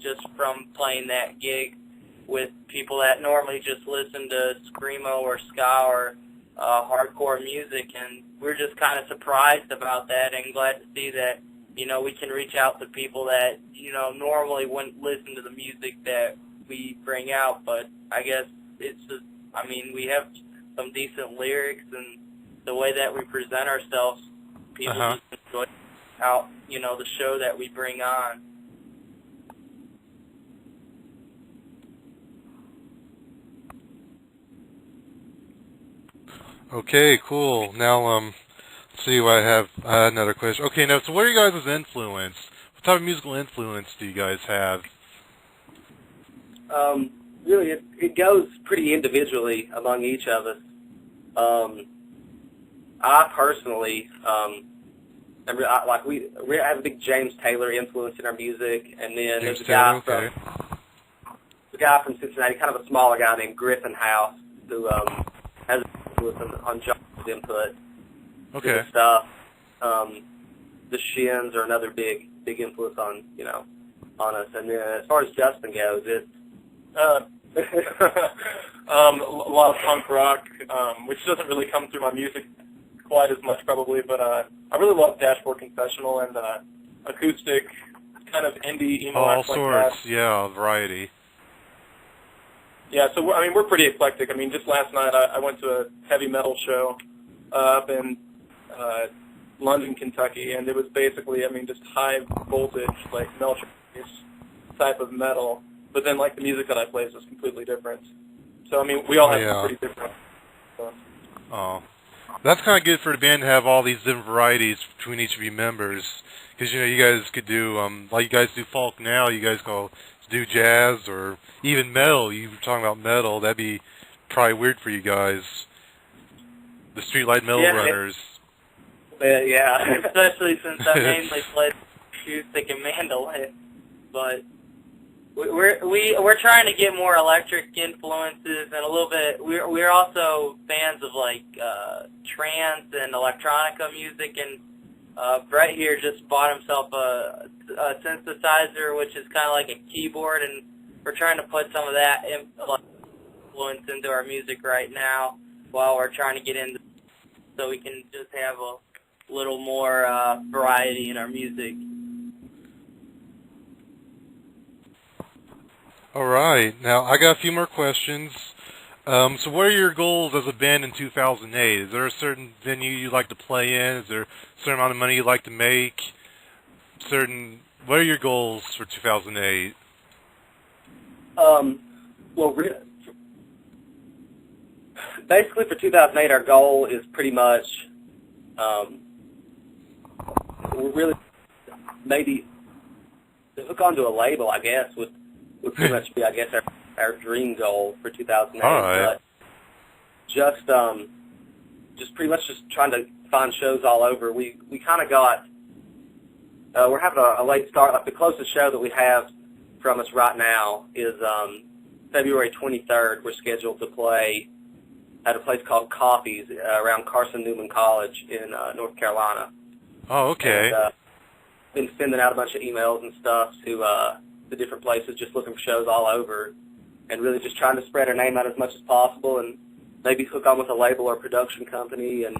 just from playing that gig with people that normally just listen to screamo or ska or hardcore music, and we're just kind of surprised about that and glad to see that, you know, we can reach out to people that, you know, normally wouldn't listen to the music that we bring out, but I guess it's just, I mean, we have some decent lyrics, and the way that we present ourselves, people just enjoy out, you know, the show that we bring on. Okay, cool. Now, let's see what I have. I had another question. Okay, now, so what are you guys' influence? What type of musical influence do you guys have? Really, it goes pretty individually among each of us. I personally, we have a big James Taylor influence in our music, and then there's a guy from Cincinnati, kind of a smaller guy named Griffin House, who has influence on John's input. Okay. Stuff. The Shins are another big influence on us, and then as far as Justin goes, it's a lot of punk rock, which doesn't really come through my music quite as much probably, but I really love Dashboard Confessional and acoustic, kind of indie emo. All sorts, like yeah, variety. Yeah, so we're pretty eclectic. I mean, just last night I went to a heavy metal show up in London, Kentucky, and it was basically, just high voltage, like Melcher type of metal. But then, like, the music that I play is just completely different. So, we all have some pretty different stuff. Oh. That's kind of good for the band to have all these different varieties between each of you members. Because, you guys could do, like you guys do folk now, you guys go do jazz or even metal. You were talking about metal. That'd be probably weird for you guys. The Streetlight Metal Runners. Yeah, especially since I mainly played acoustic and mandolin. But we're trying to get more electric influences and a little bit. We're also fans of like trance and electronica music, and Brett here just bought himself a synthesizer, which is kind of like a keyboard, and we're trying to put some of that influence into our music right now while we're trying to get into, so we can just have a little more variety in our music. All right. Now, I got a few more questions. So what are your goals as a band in 2008? Is there a certain venue you'd like to play in? Is there a certain amount of money you'd like to make? What are your goals for 2008? Well, basically for 2008, our goal is pretty much, we're really maybe to hook onto a label, I guess, would pretty much be, I guess, our dream goal for 2008. All right. But just pretty much just trying to find shows all over. We kind of got, we're having a late start. Like the closest show that we have from us right now is February 23rd. We're scheduled to play at a place called Coffee's around Carson-Newman College in North Carolina. Oh, okay. And, been sending out a bunch of emails and stuff to the different places, just looking for shows all over, and really just trying to spread our name out as much as possible, and maybe hook on with a label or production company. And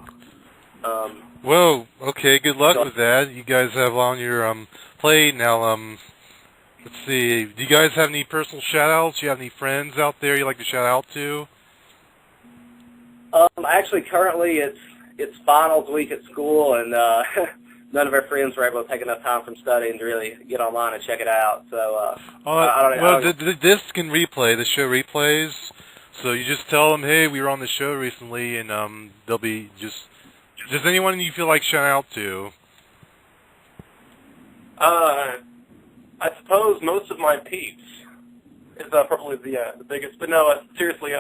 well, okay, good luck with that. You guys have on your plate now. Let's see. Do you guys have any personal shout-outs? Do you have any friends out there you like to shout out to? Actually, currently it's finals week at school, and none of our friends were able to take enough time from studying to really get online and check it out. So I don't know. Well, this can replay. The show replays. So you just tell them, hey, we were on the show recently, and they'll be just anyone you feel like shout out to. I suppose most of my peeps is probably the biggest. But no, seriously,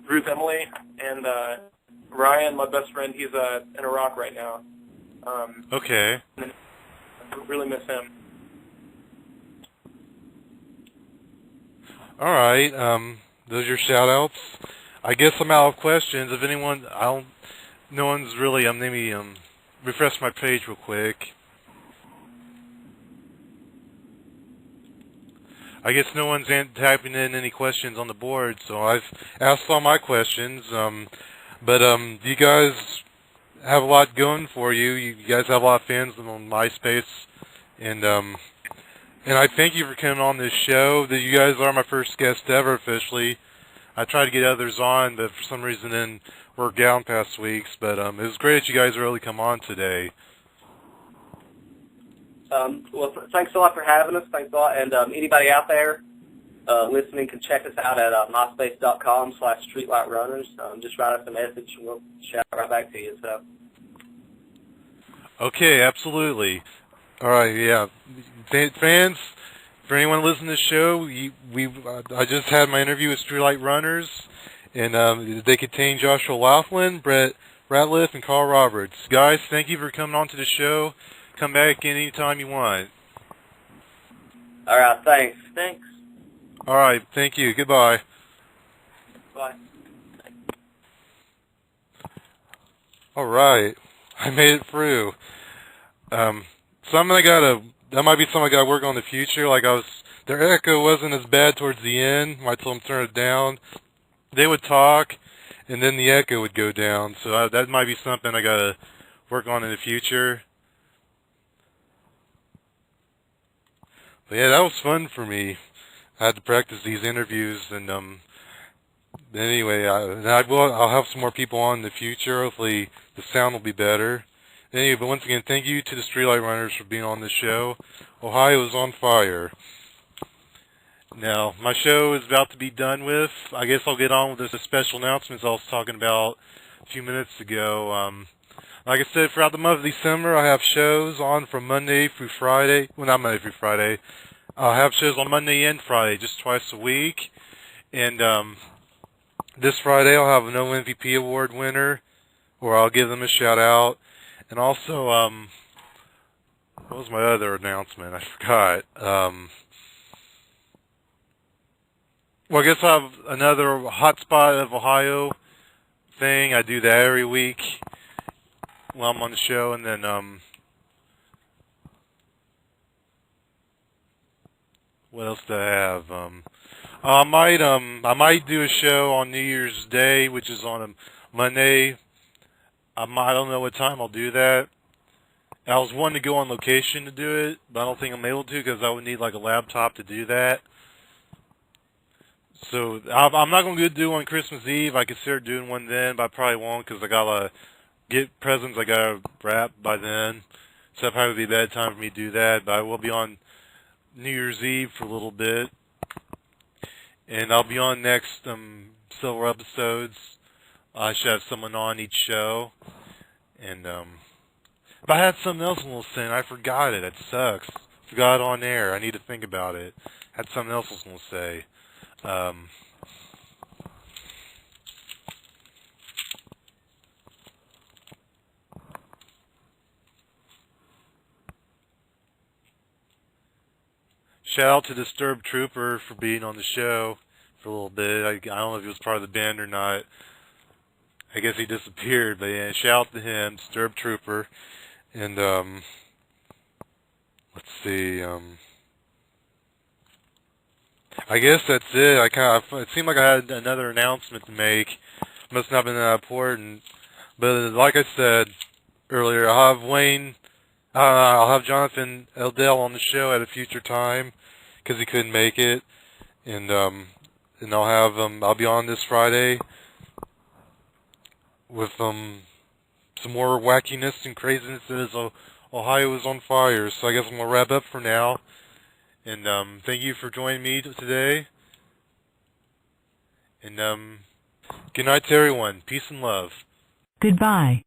Ruth Emily and Ryan, my best friend, he's in Iraq right now. Okay. I really miss him. All right. Those are your shout-outs. I guess I'm out of questions. If anyone, no one's really, let me refresh my page real quick. I guess no one's typing in any questions on the board, so I've asked all my questions. But you guys have a lot going for you. You guys have a lot of fans on MySpace, and I thank you for coming on this show. That you guys are my first guest ever officially. I tried to get others on, but for some reason didn't work out past weeks. But it was great that you guys really come on today. Well, thanks a lot for having us. Thanks a lot. And anybody out there listening can check us out at myspace.com/streetlightrunners. Just write us a message and we'll shout right back to you. So. Okay, absolutely. All right, yeah. Fans, for anyone listening to the show, I just had my interview with Streetlight Runners, and they contain Joshua Laughlin, Brett Ratliff, and Carl Roberts. Guys, thank you for coming on to the show. Come back anytime you want. All right, thanks. Thanks. All right, thank you. Goodbye. Bye. All right, I made it through. That might be something I got to work on in the future. Like their echo wasn't as bad towards the end. When I told them to turn it down, they would talk, and then the echo would go down. So that might be something I got to work on in the future. But yeah, that was fun for me. I had to practice these interviews, and anyway, I'll have some more people on in the future. Hopefully, the sound will be better. Anyway, but once again, thank you to the Streetlight Runners for being on the show. Ohio is on fire. Now, my show is about to be done with. I guess I'll get on with the special announcements I was talking about a few minutes ago. Like I said, throughout the month of December, I have shows on from Monday through Friday. Well, not Monday through Friday. I'll have shows on Monday and Friday, just twice a week. And this Friday, I'll have a No MVP Award winner, or I'll give them a shout-out. And also, what was my other announcement? I forgot. Well, I guess I have another Hotspot of Ohio thing. I do that every week while I'm on the show, and then what else do I have? I might do a show on New Year's Day, which is on a Monday. I don't know what time I'll do that. I was wanting to go on location to do it, but I don't think I'm able to because I would need like a laptop to do that. So I'm not going to do one Christmas Eve. I consider doing one then, but I probably won't because I got to get presents I got to wrap by then. So that'll probably be a bad time for me to do that, but I will be on New Year's Eve for a little bit. And I'll be on next several episodes. I should have someone on each show. And but I had something else I was saying. I forgot it. It sucks. Forgot it on air. I need to think about it. Had something else I was going to say. Shout out to Disturbed Trooper for being on the show for a little bit. I don't know if he was part of the band or not. I guess he disappeared, but yeah, shout out to him, Disturbed Trooper. And let's see. I guess that's it. It seemed like I had another announcement to make. Must not have been that important. But like I said earlier, I'll have Jonathan Eldell on the show at a future time because he couldn't make it, and I'll be on this Friday with some more wackiness and craziness as Ohio is on fire. So I guess I'm gonna wrap up for now. And thank you for joining me today. And good night to everyone. Peace and love. Goodbye.